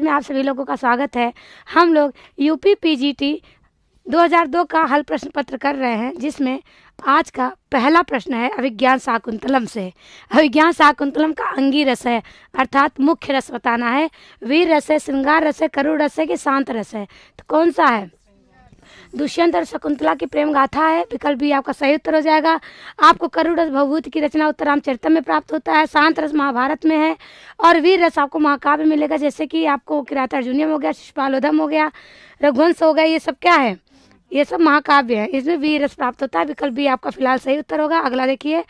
में आप सभी लोगों का स्वागत है। हम लोग यूपी पीजीटी 2002 का हल प्रश्न पत्र कर रहे हैं, जिसमें आज का पहला प्रश्न है अभिज्ञान शाकुंतलम से। अभिज्ञान शाकुंतलम का अंगी रस है, अर्थात मुख्य रस बताना है। वीर रस है, श्रृंगार रस है, करुण रस है कि शांत रस है? तो कौन सा है? दुष्यंत और शकुंतला की प्रेम गाथा है। विकल्प बी आपका सही उत्तर हो जाएगा। आपको करुण रस भवभूति की रचना उत्तर रामचरितम में प्राप्त होता है। शांत रस महाभारत में है और वीर रस आपको महाकाव्य मिलेगा, जैसे कि आपको किरातार्जुनीयम हो गया, शिशुपालोधम हो गया, रघुवंश हो गया। ये सब क्या है? ये सब महाकाव्य है, इसमें वीर रस प्राप्त होता है। विकल्प बी आपका फिलहाल सही उत्तर होगा। अगला देखिए,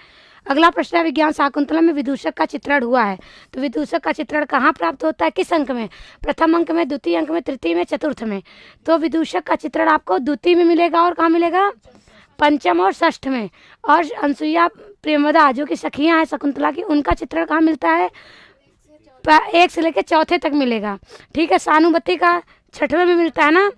अगला प्रश्न है विज्ञान शाकुंतलम में विदूषक का चित्रण हुआ है। तो विदूषक का चित्रण कहाँ प्राप्त होता है, किस अंक में? प्रथम अंक में, द्वितीय अंक में, तृतीय में, चतुर्थ में। तो विदूषक का चित्रण आपको द्वितीय में मिलेगा और कहाँ मिलेगा? पंचम और षष्ठ में। और अनसुईया प्रेमदा जो कि सखियाँ हैं शकुंतला की, उनका चित्रण कहाँ मिलता है? 1 से लेकर चौथे तक मिलेगा। ठीक है। सानुबत्ती का छठवें में मिलता है ना।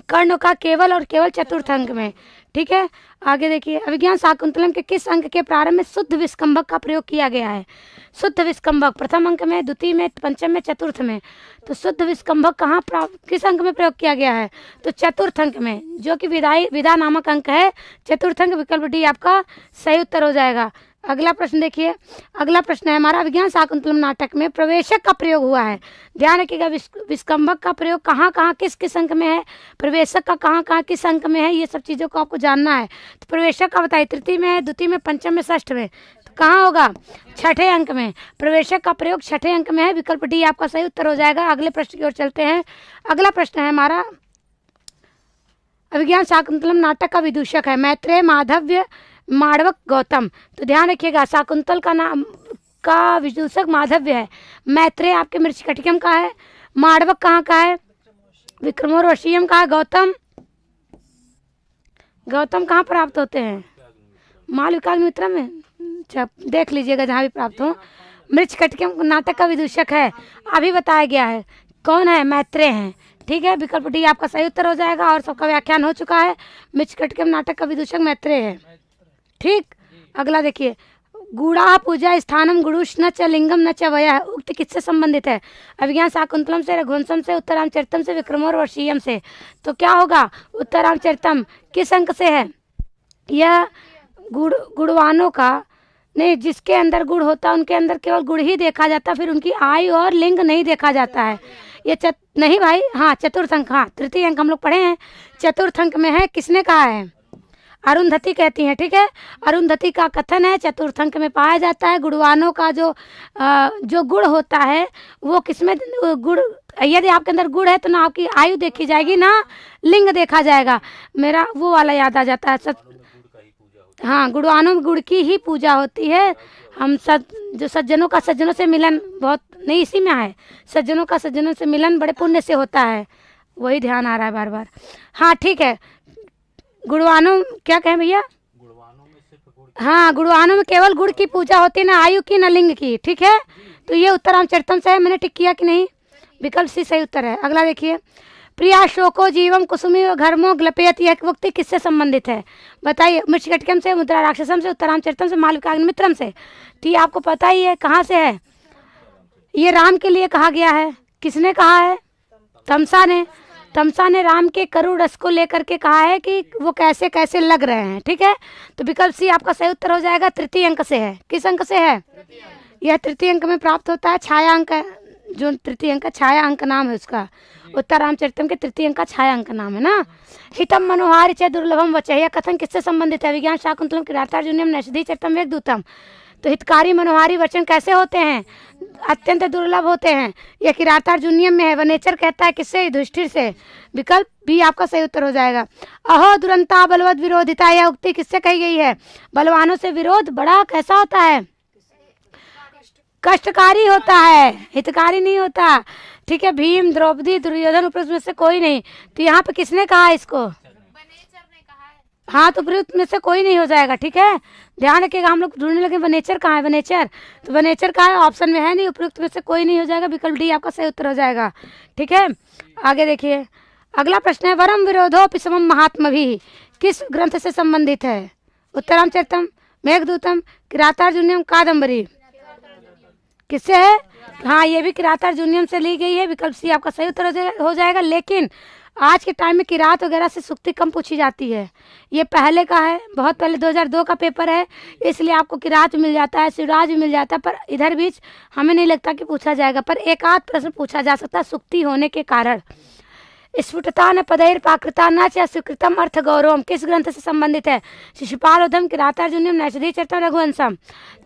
कर्ण का केवल और केवल चतुर्थ अंक में। ठीक है। आगे देखिए, अभिज्ञान शाकुंतलम के किस अंक के प्रारंभ में शुद्ध विस्कंभक का प्रयोग किया गया है? शुद्ध विस्कंभक प्रथम अंक में, द्वितीय में, पंचम में, चतुर्थ में। तो शुद्ध विस्कंभक कहाँ किस अंक में प्रयोग किया गया है? तो चतुर्थ अंक में, जो कि विदा नामक अंक है, चतुर्थ अंक। विकल्प डी आपका सही उत्तर हो जाएगा। अगला प्रश्न देखिए, अगला प्रश्न है हमारा विज्ञान शाकुंतलम नाटक में प्रवेशक का प्रयोग हुआ है। ध्यान रखिएगा, विस्कंभक का प्रयोग कहाँ कहाँ किस किस अंक में है, प्रवेशक का कहाँ कहाँ किस अंक में है, ये सब चीज़ों को आपको जानना है। तो प्रवेशक का बताइए, तृतीय में है, द्वितीय में, पंचम में, षष्ठ में। तो कहाँ होगा? छठे अंक में। प्रवेशक का प्रयोग छठे अंक में है। विकल्प डी आपका सही उत्तर हो जाएगा। अगले प्रश्न की ओर चलते हैं। अगला प्रश्न है हमारा अभिज्ञान शाकुंतलम नाटक का विदूषक है मैत्रेय, माधव्य, माड़वक, गौतम। तो ध्यान रखिएगा, शाकुंतल का नाम का विदूषक माधव्य है, मैत्रेय आपके मृच्छकटिकम का है, माड़वक कहाँ का है? विक्रमोर्वशीयम का है, गौतम कहाँ प्राप्त होते हैं? मालविकाग्निमित्रम में। अच्छा, देख लीजिएगा जहाँ भी प्राप्त हो। मृच्छकटिकम नाटक का विदूषक है, अभी बताया गया है। कौन है? मैत्रेय हैं। ठीक है। विकल्प डी आपका सही उत्तर हो जाएगा और सबका व्याख्यान हो चुका है। मृच्छकटिकम नाटक का विदूषक मैत्रेय है। ठीक। अगला देखिए, गुड़ा पूजा स्थानम गुरुष न च लिंगम न च वयः उक्त किससे संबंधित है? अभिज्ञान शाकुंतलम से, रघुवंशम से, उत्तरामचरितम से, विक्रमोर्वशीयम से। तो क्या होगा? उत्तरामचरितम किस अंक से है? यह गुणवानों का नहीं, जिसके अंदर गुड़ होता है उनके अंदर केवल गुड़ ही देखा जाता है, फिर उनकी आयु और लिंग नहीं देखा जाता है। ये नहीं भाई, हाँ चतुर्थ अंक, हाँ तृतीय अंक हम लोग पढ़े हैं, चतुर्थ अंक में है। किसने कहा है? अरुंधति कहती हैं। ठीक है। अरुंधति का कथन है, चतुर्थ अंक में पाया जाता है। गुणवानों का जो गुण होता है वो किसमें? गुण, यदि आपके अंदर गुण है तो ना आपकी आयु देखी जाएगी ना लिंग देखा जाएगा। मेरा वो वाला याद आ जाता है। हाँ, गुणवानों में गुड़ की ही पूजा होती है। हम जो सज्जनों का सज्जनों से मिलन बहुत नहीं, इसी में है, सज्जनों का सज्जनों से मिलन बड़े पुण्य से होता है। वही ध्यान आ रहा है बार बार। हाँ ठीक है। गुणवानों क्या कहें भैया? हाँ, गुणवानों में केवल गुड़ की पूजा होती है, ना आयु की ना लिंग की। ठीक है। तो ये उत्तरामचरितम से है। मैंने टिक किया कि नहीं? विकल्प सी सही उत्तर है। अगला देखिए, प्रिया शोको जीवम कुसुमी व घर्मो ग्लपेत, यह उक्ति किससे संबंधित है? बताइए। मृच्छकटिकम से, मुद्रा राक्षसम से, उत्तरामचरितम से, मालविकाग्निमित्रम से। तो ये आपको पता ही है कहाँ से है। ये राम के लिए कहा गया है। किसने कहा है? तमसा ने। तमसा ने राम के करुण रस को लेकर के कहा है कि वो कैसे कैसे लग रहे हैं। ठीक है। तो विकल्प सी आपका सही उत्तर हो जाएगा। तृतीय अंक से है। किस अंक से है? यह तृतीय अंक में प्राप्त होता है। छाया अंक, जो तृतीय अंक, छाया अंक नाम है उसका। उत्तरामचरितम के तृतीय अंक का छाया अंक नाम है ना। हितम मनोहार च दुर्लभम वचः, यह कथन किससे संबंधित है? विज्ञान शाकुंतलम किरातार्जुनीयम नैषधि चरितम वेगदूतम। तो हितकारी मनोहारी वचन कैसे होते हैं? अत्यंत दुर्लभ होते हैं। यह किरातार्जुनीयम में है। वनेचर कहता है किससे? युधिष्ठिर से। विकल्प भी आपका सही उत्तर हो जाएगा। अहो दुरंता बलवद विरोधिता, यह उक्ति किससे कही गई है? बलवानों से विरोध बड़ा कैसा होता है? कष्टकारी होता है, हितकारी नहीं होता। ठीक है। भीम, द्रौपदी, दुर्योधन, उपयुक्त में से कोई नहीं। तो यहाँ पे किसने कहा इसको? हाँ, तो उपयुक्त में से कोई नहीं हो जाएगा। ठीक है। ध्यान रखिएगा, हम लोग ढूंढने लगे वनेचर कहाँ है। वनेचर, तो वनेचर का है, ऑप्शन में है नहीं। उपयुक्त में से कोई नहीं हो जाएगा। विकल्प डी आपका सही उत्तर हो जाएगा। ठीक है। आगे देखिए, अगला प्रश्न है वरम विरोधोपि समम महात्मा भी किस ग्रंथ से संबंधित है? उत्तरामचरितम, मेघदूतम, किरातार्जुनीयम, कादम्बरी। किससे है? हाँ, ये भी किरात अर्जुनियम से ली गई है। विकल्प सी आपका सही उत्तर हो जाएगा। लेकिन आज के टाइम में किरात वगैरह से सुक्ति कम पूछी जाती है। ये पहले का है, बहुत पहले 2002 का पेपर है, इसलिए आपको किरात मिल जाता है, शिवराज भी मिल जाता है, पर इधर बीच हमें नहीं लगता कि पूछा जाएगा। पर एक आध प्रश्न पूछा जा सकता है सुक्ति होने के कारण। स्फुटता न पदैर पाकृता न च स्वीकृतम अर्थ गौरवम किस ग्रंथ से संबंधित है? शिशुपालोधम, किरातार्जुनियम, नैषधीय चरितम, रघुवंशम।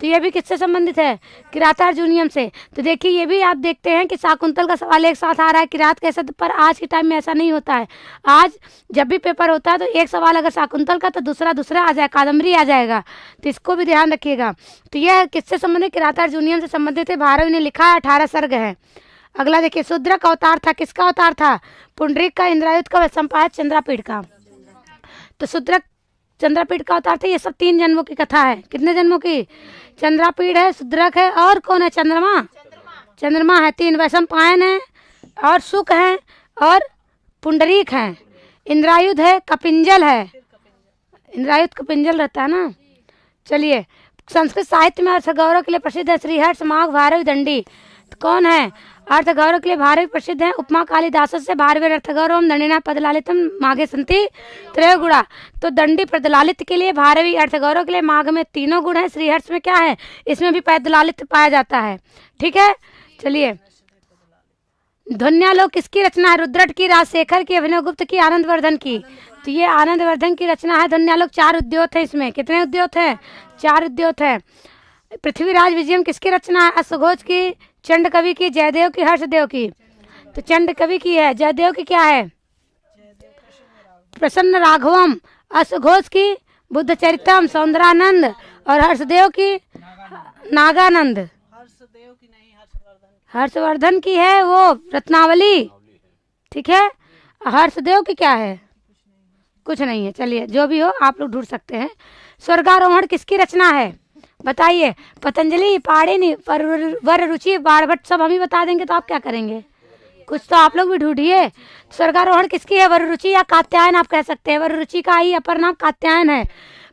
तो ये भी किससे संबंधित है? किरातार्जुनियम से। तो देखिए ये भी आप देखते हैं कि शाकुंतल का सवाल एक साथ आ रहा है किरात के शब्द पर। आज के टाइम में ऐसा नहीं होता है। आज जब भी पेपर होता है तो एक सवाल अगर शाकुंतल का तो दूसरा आ जाए, कादम्बरी आ जाएगा। तो इसको भी ध्यान रखिएगा। तो यह किससे संबंधित? किरातार्जुनियम से संबंधित है। भारवी ने लिखा है, 18 सर्ग है। अगला देखिए, शूद्र का अवतार था, किसका अवतार था? पुंडरीक का, इंद्रायुध का, वैशंपायन, चंद्रापीठ का। तो शूद्र चंद्रापीठ का अवतार था। ये सब 3 जन्मों की कथा है। कितने जन्मों की? चंद्रापीठ है, शूद्रक है, और कौन है? चंद्रमा है। 3 वैशंपायन है, और शुक है, और पुंडरीक है। इंद्रायुध है, कपिंजल है। इंद्रायुध कपिंजल रहता है ना। चलिए, संस्कृत साहित्य में अर्थगौरव के लिए प्रसिद्ध है श्रीहर्ष, माघ, भारवी, दंडी। तो कौन है? अर्थगौरव के लिए भारवी प्रसिद्ध है। उपमा कालिदास से भारवी अर्थगौरव दंडिना पदलालितम माघे संति त्रय गुणा। तो दंडी पदलालित के लिए, भारवी अर्थगौरव के लिए माघ में 3 गुण है। श्रीहर्ष में क्या है? इसमें भी पदलालित पाया जाता है। ठीक है, चलिए। ध्वन्यालोक किसकी रचना है? रुद्रट की, राजशेखर की, अभिनवगुप्त की, आनंदवर्धन की। तो ये आनंदवर्धन की रचना है ध्वन्यालोक। 4 उद्योत है इसमें। कितने उद्योत है? 4 उद्योत है। पृथ्वीराज विजयम किसकी रचना है? अश्वघोष की, चंड कवि की, जयदेव की, हर्षदेव की। तो चंड कवि की है। जयदेव की क्या है? प्रसन्न राघवम। अश्वघोष की बुद्धचरितम, सौंदरानंद। और हर्षदेव की नागानंद। हर्षवर्धन की है वो रत्नावली। ठीक है। हर्षदेव की क्या है? कुछ नहीं है। चलिए, जो भी हो आप लोग ढूंढ सकते हैं। स्वर्गारोहण किसकी रचना है? बताइए। पतंजलि, पाणिनि, वररुचि, बाणभट्ट, सब हम ही बता देंगे तो आप क्या करेंगे? कुछ तो आप लोग भी ढूंढिए। स्वर्गारोहण किसकी है? वररुचि या कात्यायन आप कह सकते हैं। वररुचि का ही अपर नाम कात्यायन है।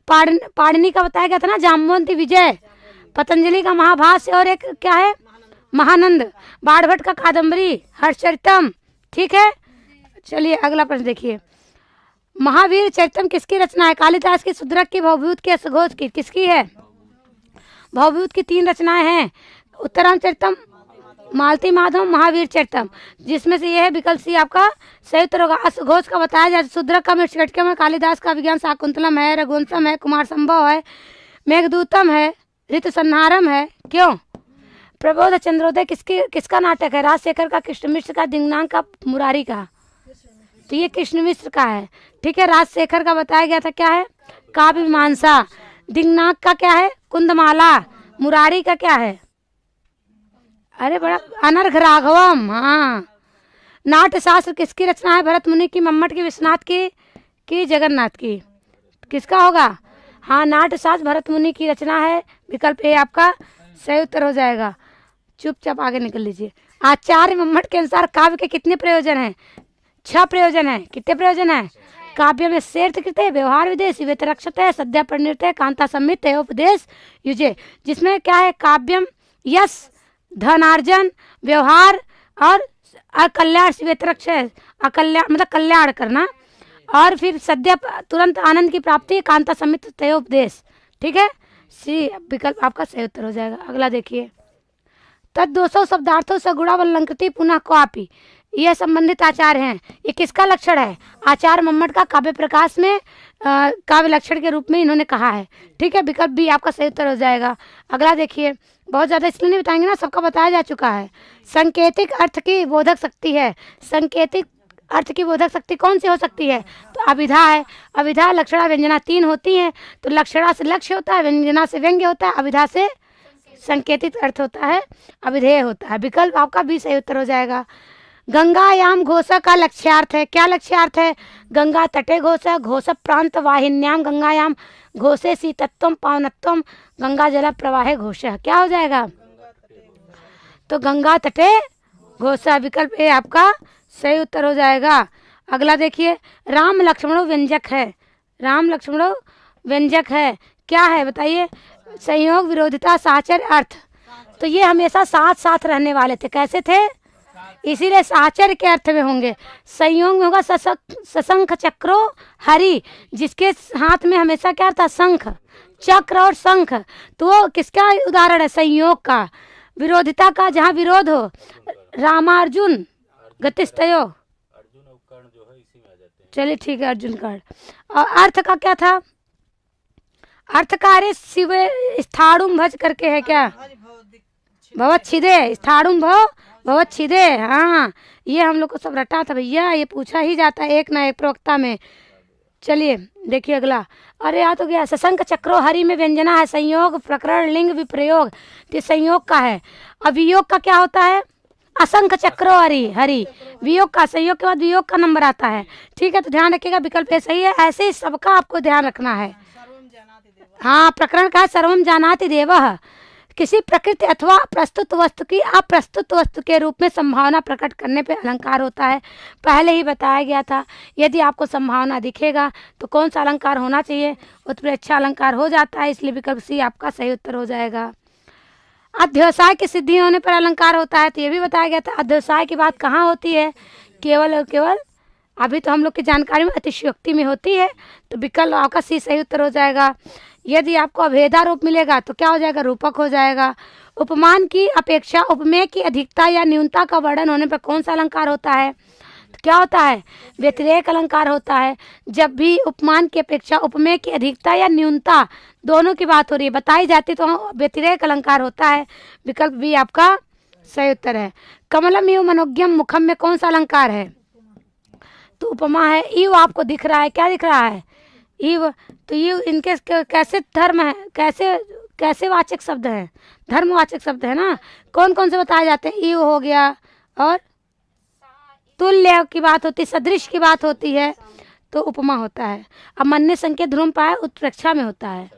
पाणिनि का बताया गया था ना, जाम्बवंती विजय। पतंजलि का महाभाष्य, और एक क्या है? महानंद। बाणभट्ट का कादम्बरी, हर्षचरितम। ठीक है। चलिए अगला प्रश्न देखिए। महावीर चरितम किसकी रचना है? कालिदास की, शूद्रक की, भवभूत की, अश्वघोष की। किसकी है? भवभूत की 3 रचनाएं हैं। उत्तरांचरितम, मालती माधव, महावीर चरितम। जिसमें से यह है विकल्प सी आपका सही उत्तर होगा। अश्वघोष का बताया जाए, शूद्रक का मृच्छकटिकम है, कालिदास का विज्ञान शाकुंतलम है, रघुवंशम है, कुमार संभव है, मेघदूतम है, ऋतु संहारम है। क्यों? प्रबोध चंद्रोदय किसका नाटक है? राजशेखर का, कृष्ण मिश्र का, दिंगनाग का, मुरारी का। तो ये कृष्ण मिश्र का है। ठीक है। राजशेखर का बताया गया था क्या है? काव्य मीमांसा। दिंगनाग का क्या है? कुंदमाला। मुरारी का क्या है? अरे बड़ा अनर्घ राघवम। हाँ। नाट्य शास्त्र किसकी रचना है? भरत मुनि की, मम्मट की, विश्वनाथ की, जगन्नाथ की। किसका होगा? हाँ, नाट्य शास्त्र भरत मुनि की रचना है। विकल्प ए आपका सही उत्तर हो जाएगा। चुपचाप आगे निकल लीजिए। आचार्य मम्मट के अनुसार काव्य के कितने प्रयोजन हैं? 6 प्रयोजन है। कितने प्रयोजन है? काव्य में शेर्थ कृत है, व्यवहार विदेश, व्यतिरक्षत है, सद्या परिणत है, कांता सम्मित है, उपदेश युजे। जिसमें क्या है? काव्यम यश, धनार्जन, व्यवहार और अकल्याण, व्यतिरक्ष है, अकल्याण मतलब कल्याण करना, और फिर सद्या तुरंत आनंद की प्राप्ति, कांता सम्मित तयोपदेश। ठीक है। सी विकल्प आपका सही उत्तर हो जाएगा। अगला देखिए। तद 200 शब्दार्थों से गुणावलंकृति पुनः क्वापी। यह संबंधित आचार्य हैं। ये किसका लक्षण है? आचार्य मम्मट का काव्य प्रकाश में काव्य लक्षण के रूप में इन्होंने कहा है। ठीक है। विकल्प भी आपका सही उत्तर हो जाएगा। अगला देखिए। बहुत ज्यादा इसलिए नहीं बताएंगे ना, सबका बताया जा चुका है। सांकेतिक अर्थ की बोधक शक्ति है। सांकेतिक अर्थ की बोधक शक्ति कौन सी हो सकती है? तो अभिधा है। अभिधा, लक्षणा, व्यंजना 3 होती हैं। तो लक्षणा से लक्ष्य होता है, व्यंजना से व्यंग्य होता है, अभिधा से संकेतित अर्थ होता है, अभिधेय होता है। विकल्प आपका भी सही उत्तर हो जाएगा। गंगायाम घोष का लक्ष्यार्थ है। क्या लक्ष्यार्थ है? गंगा तटे घोष, घोष प्रांत वाहिन्याम गंगायाम घोषे शीतत्वम पावनत्वम गंगा जल प्रवाहे घोष। क्या हो जाएगा? तो गंगा तटे घोष। विकल्प ए आपका सही उत्तर हो जाएगा। अगला देखिए। राम लक्ष्मणो व्यंजक है। राम लक्ष्मणो व्यंजक है। क्या है बताइए? संयोग, विरोधिता, साहचर्य, अर्थ। तो ये हमेशा साथ साथ रहने वाले थे। कैसे थे? इसीलिए साहचर्य के अर्थ में होंगे। संयोग में होगा सशंख चक्रो हरि, जिसके हाथ में हमेशा क्या था? शंख, चक्र और शंख। तो वो किसका उदाहरण है? संयोग का, विरोधिता का, जहाँ विरोध हो। रामार्जुन गतिस्तयो, चलिए ठीक है, अर्जुन कर्ण। और अर्थ का क्या था? अर्थ का अरे शिव स्थाणुम भज करके है क्या? भवत छिदे, स्थाणुम भव भवत छिदे। हाँ, ये हम लोग को सब रटा था भैया, ये पूछा ही जाता है एक ना एक प्रवक्ता में। चलिए देखिए अगला। अरे याद हो गया। सशंख चक्रो हरि में व्यंजना है, संयोग प्रकरण लिंग विप्रयोग, तो संयोग का है। अब वियोग का क्या होता है? असंख चक्रो हरि, हरि वियोग का, संयोग के बाद वियोग का नंबर आता है। ठीक है, तो ध्यान रखिएगा, विकल्प ए सही है। ऐसे ही सबका आपको ध्यान रखना है। हाँ, प्रकरण का है सर्वम जानाति देवः, किसी प्रकृति अथवा प्रस्तुत वस्तु की अप्रस्तुत वस्तु के रूप में संभावना प्रकट करने पे अलंकार होता है। पहले ही बताया गया था, यदि आपको संभावना दिखेगा तो कौन सा अलंकार होना चाहिए? उत्प्रेक्षा अलंकार हो जाता है, इसलिए विकल्प सी आपका सही उत्तर हो जाएगा। अध्यवसाय की सिद्धि होने पर अलंकार होता है, तो ये भी बताया गया था। अध्यवसाय की बात कहाँ होती है? केवल और केवल अभी तो हम लोग की जानकारी में अतिशयोक्ति में होती है, तो विकल्प आपका सी सही उत्तर हो जाएगा। यदि आपको अभेदारूप मिलेगा तो क्या हो जाएगा? रूपक हो जाएगा। उपमान की अपेक्षा उपमेय की अधिकता या न्यूनता का वर्णन होने पर कौन सा अलंकार होता है? तो क्या होता है? व्यतिरेक अलंकार होता है। जब भी उपमान की अपेक्षा उपमेय की अधिकता या न्यूनता दोनों की बात हो रही है, बताई जाती, तो व्यतिरेक अलंकार होता है। विकल्प बी आपका सही उत्तर है। कमलम इव मनोज्ञम मुखम में कौन सा अलंकार है? तो उपमा है। इव आपको दिख रहा है, क्या दिख रहा है? इव, तो ये इनके कैसे धर्म है, कैसे वाचक शब्द है? धर्मवाचक शब्द है ना। कौन कौन से बताए जाते हैं? इव हो गया, और तुल्य की बात होती है, सदृश की बात होती है, तो उपमा होता है। अब मन्य संकेत ध्रुव पाए उत्प्रेक्षा में होता है।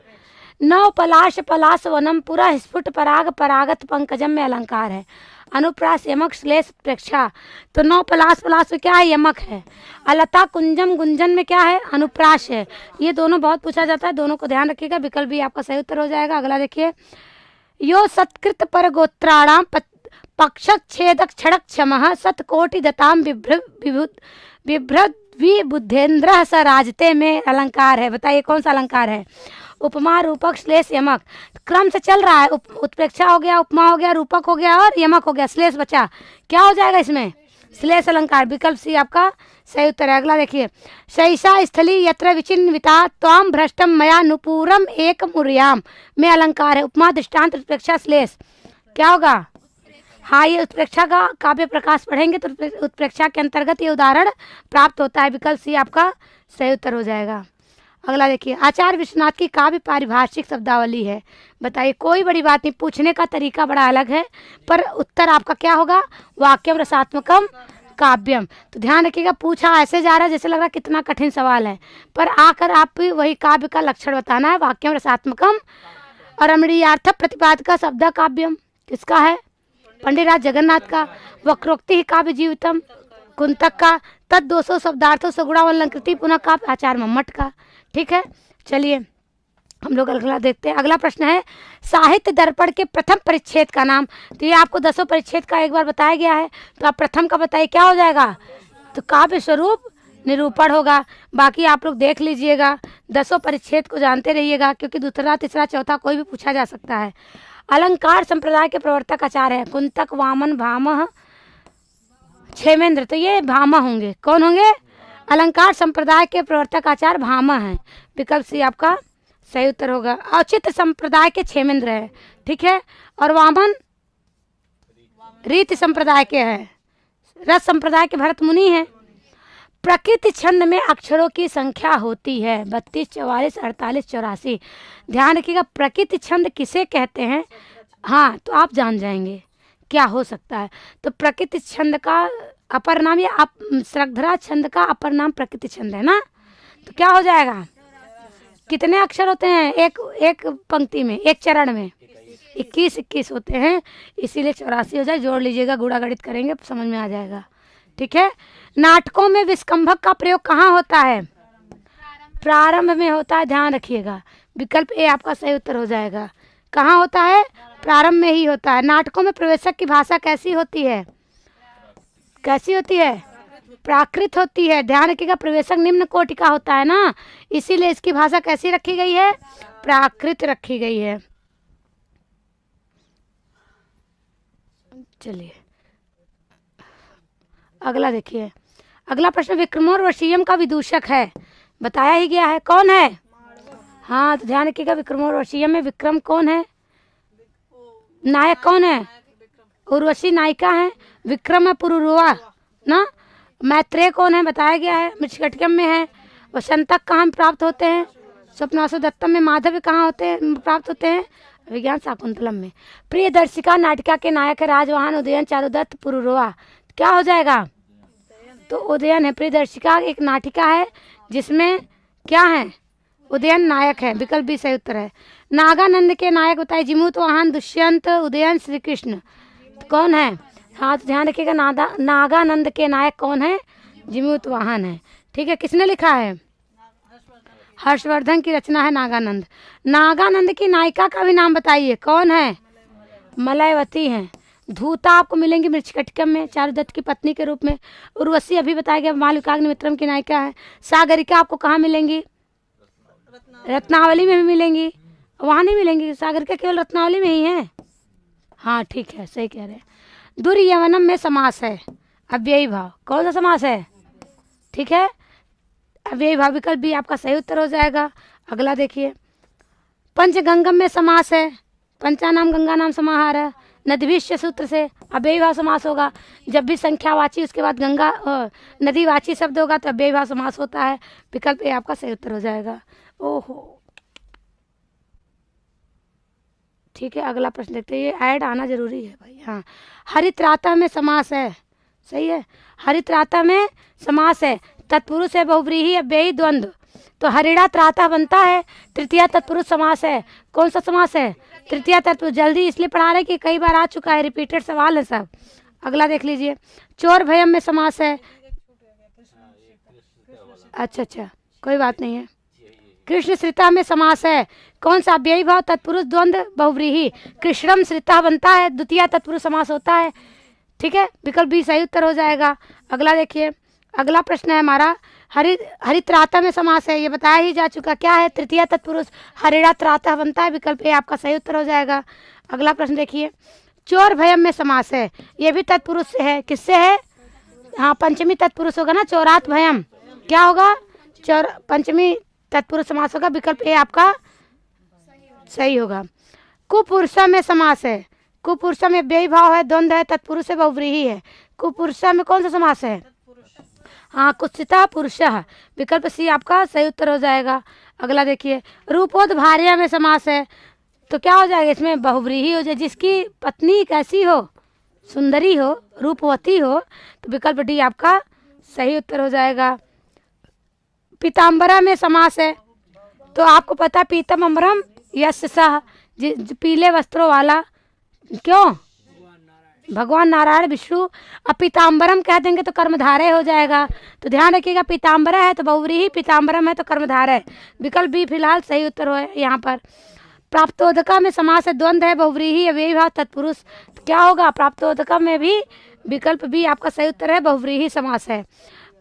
नव पलाश पलाश वनम पुरा स्फुट पराग परागत पंकजम में अलंकार है। अनुप्रास यमक श्लेष प्रेक्षा, तो नौ पलाश पलाश में क्या है? यमक है। अलता कुंजम गुंजन में क्या है? अनुप्रास है। ये दोनों बहुत पूछा जाता है, दोनों को ध्यान रखिएगा, विकल्प भी आपका सही उत्तर हो जाएगा। अगला देखिए। यो सत्कृत पर गोत्राणाम पक्षक छेदक क्षणक क्षमः सतकोटि दताम बिभ्रद विबुद्धेन्द्र स राजते में अलंकार है। बताइए कौन सा अलंकार है? उपमा, रूपक, श्लेष, यमक। क्रम से चल रहा है। उत्प्रेक्षा हो गया, उपमा हो गया, रूपक हो गया और यमक हो गया, श्लेष बचा। क्या हो जाएगा इसमें? श्लेष अलंकार। विकल्प सी आपका सही उत्तर है। अगला देखिए। शैषा स्थली यत्र विचिन्विता त्वाम भ्रष्टम मया नुपूरम एक मुर्याम में अलंकार है। उपमा, दृष्टांत, उत्प्रेक्षा, श्लेष। क्या होगा? हाँ, ये उत्प्रेक्षा का काव्य प्रकाश पढ़ेंगे तो उत्प्रेक्षा के अंतर्गत ये उदाहरण प्राप्त होता है। विकल्प सी आपका सही उत्तर हो जाएगा। अगला देखिए। आचार्य विश्वनाथ की काव्य पारिभाषिक शब्दावली है। बताइए, कोई बड़ी बात नहीं, पूछने का तरीका बड़ा अलग है, पर उत्तर आपका क्या होगा? वाक्यम रसात्मकम काव्यम। तो ध्यान रखिएगा, पूछा ऐसे जा रहा है जैसे लग रहा है कितना कठिन सवाल है, पर आकर आप वही काव्य का लक्षण बताना है। वाक्यम रसात्मकम और अमृयार्थ प्रतिपादक शब्द काव्यम किसका है? पंडित राज जगन्नाथ का। वक्रोक्ति ही काव्य जीवितम कुंतक का। तद 200 शब्दार्थों से गुणावलंकृति पुनः काव्य आचार्य मम्मट का। ठीक है, चलिए हम लोग अगला देखते हैं। अगला प्रश्न है साहित्य दर्पण के प्रथम परिच्छेद का नाम। तो ये आपको 10 परिच्छेद का एक बार बताया गया है, तो आप प्रथम का बताइए क्या हो जाएगा? तो काव्य स्वरूप निरूपण होगा। बाकी आप लोग देख लीजिएगा, 10 परिच्छेद को जानते रहिएगा, क्योंकि दूसरा तीसरा चौथा कोई भी पूछा जा सकता है। अलंकार संप्रदाय के प्रवर्तक आचार्य है कुंतक, वामन, भामह, क्षेमेंद्र। तो ये भामह होंगे। कौन होंगे? अलंकार संप्रदाय के प्रवर्तक आचार्य भामह हैं। विकल्प सी आपका सही उत्तर होगा। औचित्य संप्रदाय के क्षेमेंद्र है। ठीक है, और वामन रीति संप्रदाय के हैं। रस संप्रदाय के भरत मुनि हैं। प्रकृति छंद में अक्षरों की संख्या होती है 32, 44, 48, 84। ध्यान रखिएगा, प्रकृति छंद किसे कहते हैं? हाँ, तो आप जान जाएंगे क्या हो सकता है। तो प्रकृति छंद का अपर नाम या श्रद्धरा छंद का अपर नाम प्रकृति छंद है ना। तो क्या हो जाएगा? कितने अक्षर होते हैं एक पंक्ति में, एक चरण में? 21 होते हैं, इसीलिए 84 हो जाए। जोड़ लीजिएगा, गुणा गणित करेंगे समझ में आ जाएगा। ठीक है। नाटकों में विस्कंभक का प्रयोग कहाँ होता है? प्रारंभ में होता है, ध्यान रखिएगा। विकल्प ए आपका सही उत्तर हो जाएगा। कहाँ होता है? प्रारंभ में ही होता है। नाटकों में प्रवेशक की भाषा कैसी होती है? कैसी होती है? प्राकृत होती है। ध्यान रखिएगा, प्रवेशक निम्न कोटि का होता है ना, इसीलिए इसकी भाषा कैसी रखी गई है? प्राकृत रखी गई है। चलिए अगला देखिए। अगला प्रश्न, विक्रमोर्वशीयम का विदूषक है, बताया ही गया है, कौन है? हाँ, तो ध्यान रखिएगा, विक्रमोर्वशीयम में विक्रम कौन है? नायक कौन है? उर्वशी नायिका है, विक्रम है पुरुरवा ना। मैत्रेय कौन है? बताया गया है, मृच्छकटिकम में है। वसंतक कहाँ प्राप्त होते हैं? स्वप्नासु दत्तम में। माधव कहाँ होते हैं, प्राप्त होते हैं? विज्ञान शाकुंतलम में। प्रियदर्शिका नाटिका के नायक है राजवाहन, उदयन, चारुदत्त, पुरुरवा। क्या हो जाएगा? तो उदयन है। प्रियदर्शिका एक नाटिका है जिसमें क्या है? उदयन नायक है, विकल्प भी सही उत्तर है। नागानंद के नायक बताइए। जिमूत वाहन, दुष्यंत, उदयन, श्री कृष्ण। तो कौन है? हाँ, तो ध्यान रखिएगा, नागानंद के नायक कौन है? जिमूत वाहन है। ठीक है, किसने लिखा है? हर्षवर्धन की रचना है नागानंद। नागानंद की नायिका का भी नाम बताइए, कौन है? मलयवती है। धूता आपको मिलेंगी मृच्छकटिकम में, चारुदत्त की पत्नी के रूप में। उर्वशी अभी बताया गया, मालविकाग्निमित्रम की नायिका है। सागरिका आपको कहाँ मिलेंगी? रत्नावली में भी मिलेंगी, वहाँ नहीं मिलेंगी। सागरिका केवल रत्नावली में ही है। हाँ ठीक है, सही कह रहे हैं। दुर्यवनम में समास है, अव्ययी भाव। कौन सा समास है? ठीक है, अव्ययी भाव, विकल्प भी आपका सही उत्तर हो जाएगा। अगला देखिए, पंचगंगम में समास है, पंचानाम गंगा नाम समाहार है। नदीविश्य सूत्र से अव्ययी भाव समास होगा। जब भी संख्यावाची उसके बाद गंगा नदीवाची शब्द होगा तो अव्ययी भाव समास होता है। विकल्प ए आपका सही उत्तर हो जाएगा। ओहो, ठीक है, अगला प्रश्न देखते हैं। ये ऐड आना जरूरी है भाई। हाँ, हरित्राता में समास है, सही है, हरित्राता में समास है। तत्पुरुष है, बहुव्रीहि, अव्ययी, द्वंद्व। तो हरिणा त्राता बनता है, तृतीया तत्पुरुष समास है। कौन सा समास है? तृतीया तत्पुरुष। जल्दी इसलिए पढ़ा रहे कि कई बार आ चुका है, रिपीटेड सवाल है सब। अगला देख लीजिए, चोर भयम में समास है। अच्छा, कोई बात नहीं है। कृष्ण श्रिता में समास है। कौन सा? अव्ययी भाव, तत्पुरुष, द्वंद्व, बहुव्रीहि। कृष्णम श्रिता बनता है, द्वितीय तत्पुरुष समास होता है। ठीक है, विकल्प भी सही उत्तर हो जाएगा। अगला देखिए, अगला प्रश्न है हमारा, हरित्राता में समास है, ये बताया ही जा चुका। क्या है? तृतीय तत्पुरुष, हरिणा त्राता बनता है। विकल्प ए आपका सही उत्तर हो जाएगा। अगला प्रश्न देखिए, चोर भयम में समास है, ये भी तत्पुरुष से है। किससे है? हाँ, पंचमी तत्पुरुष होगा ना, चोरात भयम। क्या होगा? चोर, पंचमी तत्पुरुष समास होगा। विकल्प ए आपका सही होगा। कुपुरुषा में समास है, कुपुरुषा में अव्ययी भाव है, द्वंद्व है, तत्पुरुष है, बहुव्रीहि है। कुपुरुषा में कौन सा समास है? हाँ, कुत्सिता पुरुषः। विकल्प सी आपका सही उत्तर हो जाएगा। अगला देखिए, रूपोद्भार्या में समास है, तो क्या हो जाएगा? इसमें बहुव्रीहि हो जाए, जिसकी पत्नी कैसी हो? सुंदरी हो, रूपवती हो। तो विकल्प डी आपका सही उत्तर हो जाएगा। पीताम्बरा में समास है, तो आपको पता है पीतम अम्बरम यस्य सः, पीले वस्त्रों वाला। क्यों? भगवान नारायण विष्णु। अब पीताम्बरम कह देंगे तो कर्मधारय हो जाएगा, तो ध्यान रखिएगा, पीताम्बरा है तो बहुव्रीहि, पीताम्बरम है तो कर्मधारय। विकल्प भी फिलहाल सही उत्तर हो यहाँ पर। प्राप्तोदका में समास है, द्वंद्व है, बहुव्रीहि, अव्ययी भाव, तत्पुरुष। तो क्या होगा? प्राप्तोदका में भी विकल्प भी आपका सही उत्तर है, बहुव्रीहि समास है।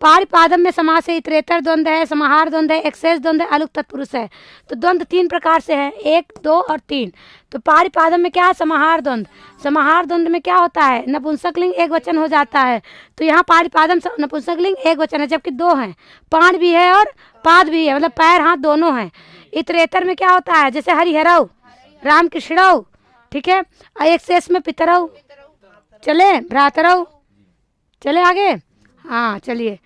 पारिपादम में समास है, इतरेतर द्वंद्व है, समाहार द्वंद्व है, एक्सेस द्वंद्व है, अलुक तत्पुरुष है। तो द्वंद्व तीन प्रकार से है, 1, 2 और 3। तो पारिपादम में क्या है? समाहार द्वंद्व। समाहार द्वंद्व में क्या होता है? नपुंसकलिंग एक वचन हो जाता है। तो यहाँ पारिपादम नपुंसकलिंग एक वचन है, जबकि 2 है, पाण भी है और पाद भी है, मतलब पैर हाथ दोनों हैं। इतरेतर में क्या होता है? जैसे हरिहरऊ, राम कृष्णऊ, ठीक है। एक्सेस में पितरऊ, चले भ्रातरऊ, चले आगे। हाँ चलिए,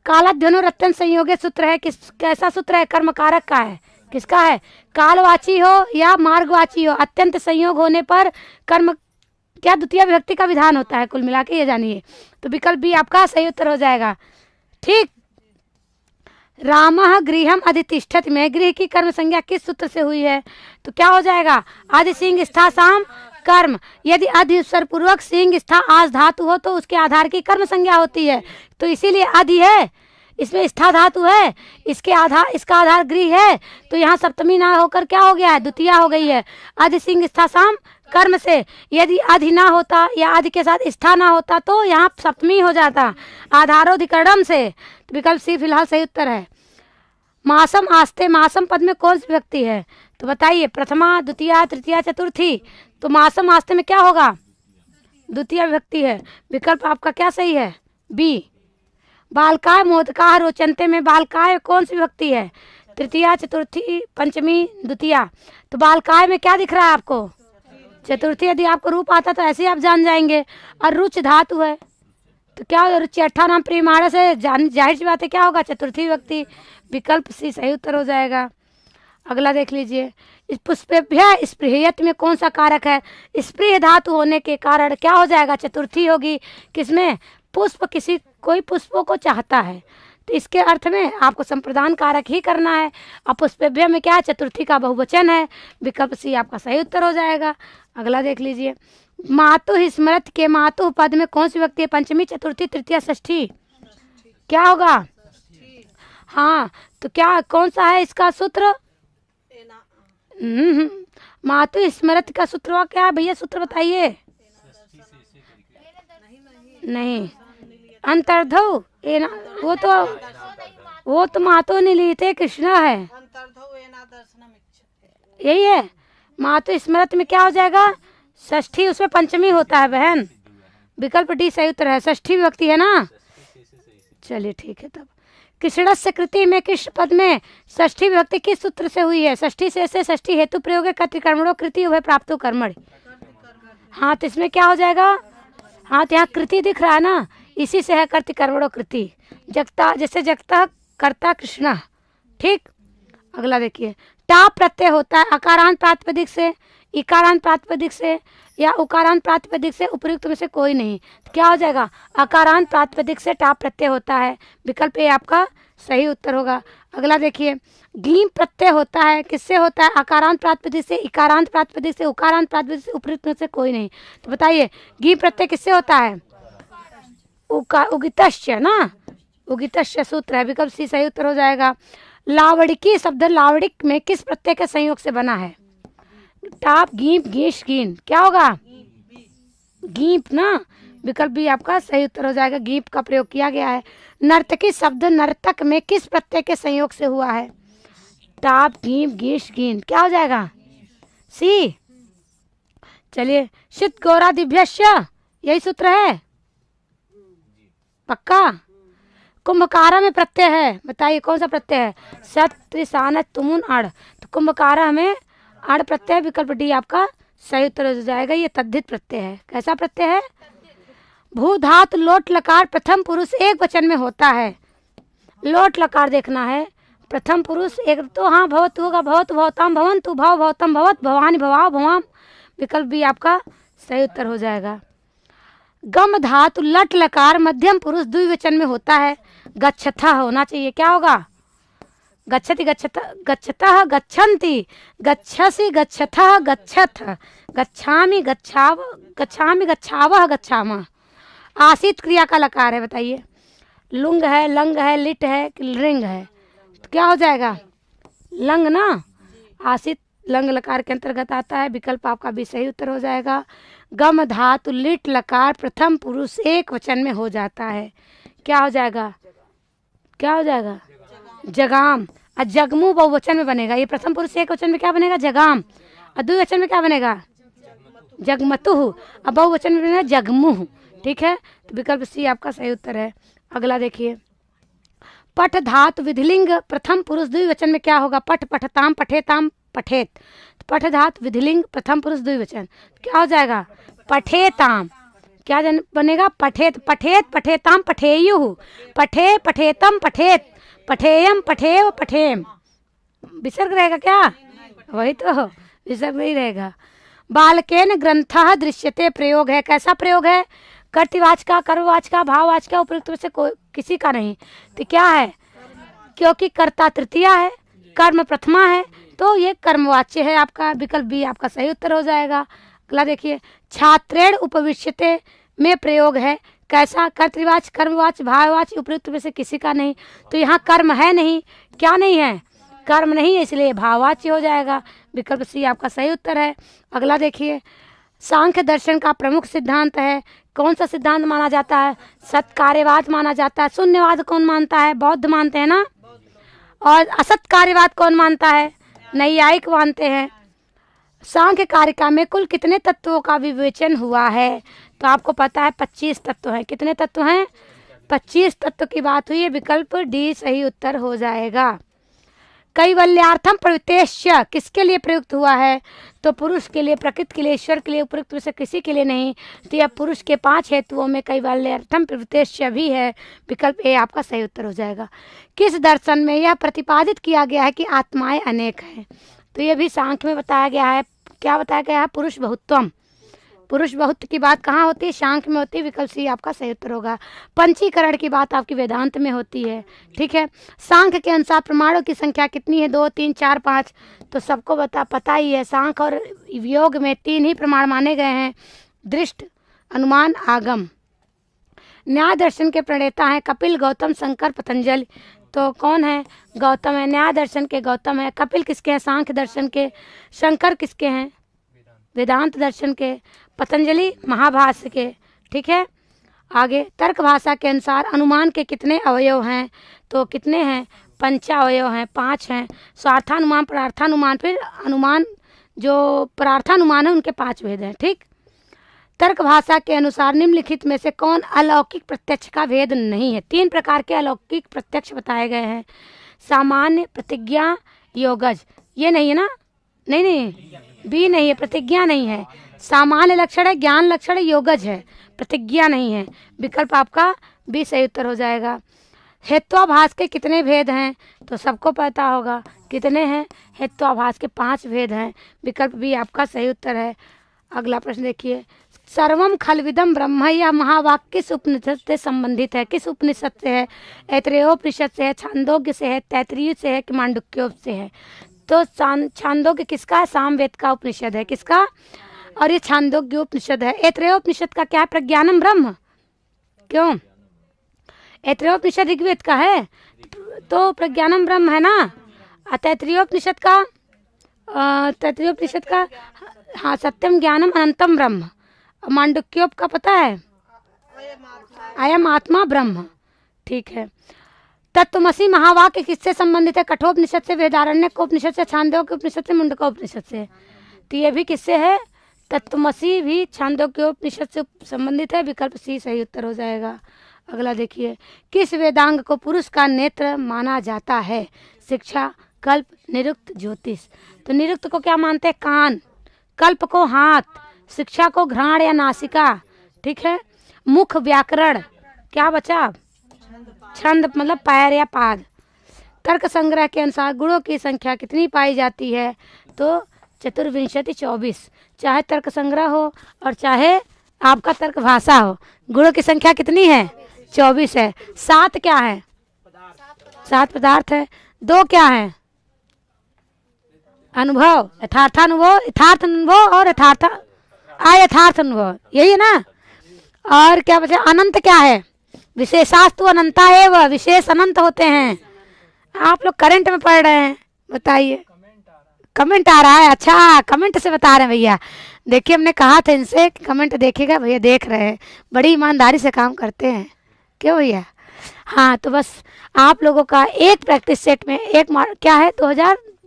कालाध्वनो रत्न संयोगे सूत्र है, कैसा सूत्र है? कर्मकारक का है। किसका है? कालवाची हो या मार्गवाची हो, अत्यंत संयोग होने पर कर्म क्या द्वितीय विभक्ति का विधान होता है, कुल मिला के ये जानिए। तो विकल्प भी आपका सही उत्तर हो जाएगा। ठीक, रामः गृहम अधितिष्ठत में गृह की कर्म संज्ञा किस सूत्र से हुई है? तो क्या हो जाएगा? आदि सिंह स्था साम कर्म। यदि अधि स्वर पूर्वक सिंह स्था आज धातु हो तो उसके आधार की कर्म संज्ञा होती है, तो इसीलिए अधि है, इसमें स्था धातु है, इसके आधार, इसका आधार गृह है, तो यहाँ सप्तमी ना होकर क्या हो गया है? द्वितीया हो गई है। अधि सिंह स्था साम कर्म से। यदि अधि ना होता या अधि के साथ स्था ना होता तो यहाँ सप्तमी हो जाता। आधारोधिकरणम से, तो विकल्प सी फिलहाल सही उत्तर है। मासम आस्ते, मासम पद में कौन सी विभक्ति है? तो बताइए, प्रथमा, द्वितीया, तृतीया, चतुर्थी। तो मासम आस्ते में क्या होगा? द्वितीय विभक्ति है। विकल्प आपका क्या सही है? बी। बालकाय मोदका रोचनते में बालकाय कौन सी विभक्ति है? तृतीया, चतुर्थी, पंचमी, द्वितीया। तो बालकाय में क्या दिख रहा है आपको? चतुर्थी। यदि आपको रूप आता तो ऐसे ही आप जान जाएंगे। और रुच धातु है तो क्या होगा? रुचि नाम प्रियमाण से जाहिर सी बात है क्या होगा? चतुर्थी विभक्ति। विकल्प सी सही उत्तर हो जाएगा। अगला देख लीजिए, इस पुष्पेभ्य स्पृहयत में कौन सा कारक है? स्पृह धातु होने के कारण क्या हो जाएगा? चतुर्थी होगी। किसमें? पुष्प, किसी कोई पुष्पों को चाहता है तो इसके अर्थ में आपको संप्रदान कारक ही करना है। अब पुष्पेभ्य में क्या है? चतुर्थी का बहुवचन है। विकल्प सी आपका सही उत्तर हो जाएगा। अगला देख लीजिए, मातु स्मृत के मातु पद में कौन सी विभक्ति है? पंचमी, चतुर्थी, तृतीया, षष्ठी। क्या होगा? हाँ, तो क्या कौन सा है इसका सूत्र? मातु स्मृत का सूत्र क्या है भैया? सूत्र बताइए। नहीं, अंतर्धौ। वो तो मातु निलीते कृष्णा है, यही है। मातु स्मृत में क्या हो जाएगा? षष्ठी, उसमें पंचमी होता है बहन। विकल्प डी सही उत्तर है। षष्ठी विभक्ति है ना? चलिए ठीक है। तब कृष्णस्य कृति में कृष्ण पद में षष्ठी विभक्ति किस सूत्र से हुई है? षष्ठी से षष्ठी हेतु प्रयोग कर्तृकर्मणो कृति उभय प्राप्तो कर्मणि। हाँ, तो इसमें क्या हो जाएगा? हाँ, तो यहाँ कृति दिख रहा है ना, इसी से है कर्तृकर्मणो कृति। जगता, जैसे जगता कर्ता कृष्णा। ठीक। अगला देखिए, टा प्रत्यय होता है अकारांत प्रातिपदिक से, इकारांत प्रातिपदिक से या उकारांत प्रातिपदिक से, उपयुक्त में से कोई नहीं। तो क्या हो जाएगा? अकारांत प्रातिपदिक से टा प्रत्यय होता है। विकल्प ए आपका सही उत्तर होगा। अगला देखिए, गीम प्रत्यय होता है, किससे होता है? अकारांत प्रातिपदिक से, इकारांत प्रातिपदिक से, उकारांत प्रातिपदिक से, उपयुक्त में से कोई नहीं। तो बताइए, गीम प्रत्यय किससे होता है? उगितश्च ना, उगितश्च सूत्र है। विकल्प सी सही उत्तर हो जाएगा। लावड़िकी शब्द लावड़िक में किस प्रत्यय के संयोग से बना है? टाप, गीप, गीश, गीन। क्या होगा? गीप ना। विकल्प भी आपका सही उत्तर हो जाएगा। गीप का प्रयोग किया गया है। नर्तकी शब्द नर्तक में किस प्रत्यय के संयोग से हुआ है? टाप, गीप, गीश, गीन। क्या हो जाएगा? सी। चलिए, शीत गौरा दिव्यश्य, यही सूत्र है पक्का? कुंभकारा में प्रत्यय है, बताइए कौन सा प्रत्यय है? सत, त्रिसान, तुमुन, अड़। तो कुंभकारा में अड़ प्रत्यय। विकल्प डी आपका सही उत्तर हो जाएगा। ये तद्धित प्रत्यय है। कैसा प्रत्यय है? भू धातु लोट लकार प्रथम पुरुष एक वचन में होता है। लोट लकार देखना है, प्रथम पुरुष एक। तो हाँ, भवतु होगा, भवतु भवताम भवन्तु, भव भवतम भवत, भवानी भवाव भवाम। विकल्प भी आपका सही उत्तर हो जाएगा। गम धातु लट लकार मध्यम पुरुष द्विवचन में होता है। गच्छथा होना चाहिए। क्या होगा? गच्छति, गच्छतः, गच्छतः, गच्छन्ति, गच्छसि, गच्छथः, गच्छथ, गच्छामि, गच्छाव, गच्छामि, गच्छावः, गच्छामः। आसित क्रिया का लकार है, बताइए। लुंग है, लंग है, लिट है कि लिंग है? तो क्या हो जाएगा? लंग ना। आसित लंग लकार के अंतर्गत आता है। विकल्प आपका भी सही उत्तर हो जाएगा। गम धातु लिट लकार प्रथम पुरुष एक वचन में हो जाता है। क्या हो जाएगा? क्या हो जाएगा? जगाम। और जगमु बहुवचन में बनेगा। ये प्रथम पुरुष एक वचन में क्या बनेगा? जगाम। और द्विवचन में क्या बनेगा? जगमतुः। अब बहुवचन में बनेगा जगमुह। ठीक है, तो विकल्प सी आपका सही उत्तर है। अगला देखिए, पठ धातु विधिलिंग प्रथम पुरुष द्विवचन में क्या होगा? पठ, पठताम, पठेताम, पठेत। तो पठ धातु विधिलिंग प्रथम पुरुष द्विवचन, क्या हो जाएगा? पठेताम। क्या बनेगा? पठेत, पठेत, पठेताम, पठेयुः, पठे, पठेतम, पठेत, पठेयम, पठेव, पठेम। विसर्ग रहेगा क्या? वही तो, विसर्ग नहीं रहेगा। बालकेन ग्रंथः दृश्यते प्रयोग है। कैसा प्रयोग है? कर्तृवाच का, कर्मवाच का, भाववाच का, उपयुक्त में से कोई किसी का नहीं। तो क्या है? क्योंकि कर्ता तृतीया है, कर्म प्रथमा है, तो ये कर्मवाच्य है आपका। विकल्प भी आपका सही उत्तर हो जाएगा। अगला देखिए, छात्रेण उपविश्यते में प्रयोग है। कैसा? कर्तृवाच, कर्मवाच, भाववाच, उपयुक्त में से किसी का नहीं। तो यहाँ कर्म है नहीं। क्या नहीं है? कर्म नहीं है, इसलिए भाववाच्य हो जाएगा। विकल्प सी आपका सही उत्तर है। अगला देखिए, सांख्य दर्शन का प्रमुख सिद्धांत है। कौन सा सिद्धांत माना जाता है? सत्कार्यवाद माना जाता है। शून्यवाद कौन मानता है? बौद्ध मानते हैं ना। और असत कार्यवाद कौन मानता है? नैयायिक मानते हैं। सांख्य कारिका में कुल कितने तत्वों का विवेचन हुआ है? तो आपको पता है 25 तत्व हैं। कितने तत्व हैं? 25 तत्व की बात हुई है। विकल्प डी सही उत्तर हो जाएगा। कैवल्यार्थम प्रवृत्तेश्य किसके लिए प्रयुक्त हुआ है? तो पुरुष के लिए, प्रकृति के लिए, ईश्वर के लिए, उपयुक्त में से किसी के लिए नहीं। तो यह पुरुष के 5 हेतुओं में कैवल्यार्थम प्रवृत्तेश्य भी है। विकल्प ए आपका सही उत्तर हो जाएगा। किस दर्शन में यह प्रतिपादित किया गया है कि आत्माएं अनेक हैं? तो यह भी सांख्य में बताया गया है। क्या बताया गया है? पुरुष बहुत्वम। पुरुष बहुत की बात कहाँ होती है? सांख्य में होती है। विकल्प सी आपका सही उत्तर होगा। पंचीकरण की बात आपकी वेदांत में होती है। ठीक है। सांख्य के अनुसार प्रमाणों की संख्या कितनी है? 2, 3, 4, 5। तो सबको पता ही है। सांख्य और योग में 3 ही प्रमाण माने गए हैं, दृष्ट, अनुमान, आगम। न्याय दर्शन के प्रणेता हैं कपिल, गौतम, शंकर, पतंजलि। तो कौन है? गौतम है। न्याय दर्शन के गौतम है। कपिल किसके हैं? सांख्य दर्शन के। शंकर किसके हैं? वेदांत दर्शन के। पतंजलि महाभाष्य के। ठीक है। आगे तर्क भाषा के अनुसार अनुमान के कितने अवयव हैं? तो कितने हैं? 5 अवयव हैं, 5 हैं। स्वार्थानुमान, परार्थानुमान, फिर अनुमान जो परार्थानुमान है उनके 5 भेद हैं। ठीक। तर्क भाषा के अनुसार निम्नलिखित में से कौन अलौकिक प्रत्यक्ष का भेद नहीं है? 3 प्रकार के अलौकिक प्रत्यक्ष बताए गए हैं। सामान्य, प्रतिज्ञा, योगज। ये नहीं है ना? नहीं, बी नहीं है, प्रतिज्ञा नहीं है। सामान्य लक्षण है, ज्ञान लक्षण है, योगज है, प्रतिज्ञा नहीं है। विकल्प आपका बी सही उत्तर हो जाएगा। हेत्वाभास के कितने भेद हैं? तो सबको पता होगा कितने हैं। हेत्वाभास के 5 भेद हैं। विकल्प बी आपका सही उत्तर है। अगला प्रश्न देखिए। सर्वम खलविदम ब्रह्म, यह महावाक्य किस उपनिषद से संबंधित है? किस उपनिषद से है? ऐतरेयोपनिषद से है, छांदोग्य से है, तैत्तिरीय से है कि मांडुक्योप से है? तो छांदोग्य किसका है? सामवेद का उपनिषद है। किसका? और ये छांदोग्य उपनिषद है। ऐतरेयोपनिषद का क्या है? प्रज्ञानम ब्रह्म। क्यों? ऐतरेयोपनिषद ऋग्वेद का है तो प्रज्ञानम ब्रह्म है ना। तैत्तिरीयोपनिषद का हाँ सत्यम ज्ञानम अनंतम ब्रह्म। मांडुक्योप का पता है? अयम आत्मा ब्रह्म। ठीक है। तत्वमसी महावाक्य किससे संबंधित है? कठोपनिषद से, वेदारण्यक उपनिषद से, छांदोग्य उपनिषद से, मुंडकोपनिषद से। तो ये भी किससे है? तत्वमसी भी छांदोग्य उपनिषद से संबंधित है। विकल्प सी सही उत्तर हो जाएगा। अगला देखिए। किस वेदांग को पुरुष का नेत्र माना जाता है? शिक्षा, कल्प, निरुक्त, ज्योतिष। तो निरुक्त को क्या मानते हैं? कान। कल्प को हाथ। शिक्षा को घ्राण या नासिका। ठीक है। मुख, व्याकरण। क्या बचा? छंद मतलब पैर या पाद। तर्क संग्रह के अनुसार गुणों की संख्या कितनी पाई जाती है? तो चतुर्विंशति 24। चाहे तर्क संग्रह हो और चाहे आपका तर्क भाषा हो, गुणों की संख्या कितनी है? 24 है। 7 क्या है? 7 पदार्थ है। 2 क्या है? अनुभव, यथार्थानुभव, यथार्थ अनुभव और अयथार्थ अनुभव। यही है ना। और क्या बचा? अनंत क्या है? विशेषास्तु अनंता एवं, विशेष अनंत होते हैं। आप लोग करंट में पढ़ रहे हैं, बताइए। कमेंट आ रहा है। अच्छा, कमेंट से बता रहे हैं भैया। देखिए हमने कहा था इनसे कि कमेंट देखेगा। भैया देख रहे हैं, बड़ी ईमानदारी से काम करते हैं। क्यों भैया? हाँ, तो बस आप लोगों का एक प्रैक्टिस सेट में एक क्या है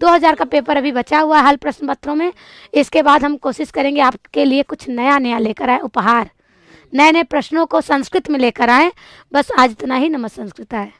2000 का पेपर अभी बचा हुआ है हल प्रश्न पत्रों में। इसके बाद हम कोशिश करेंगे आपके लिए कुछ नया लेकर आए, उपहार। नए प्रश्नों को संस्कृत में लेकर आए। बस आज इतना ही। नमस्ते संस्कृत है।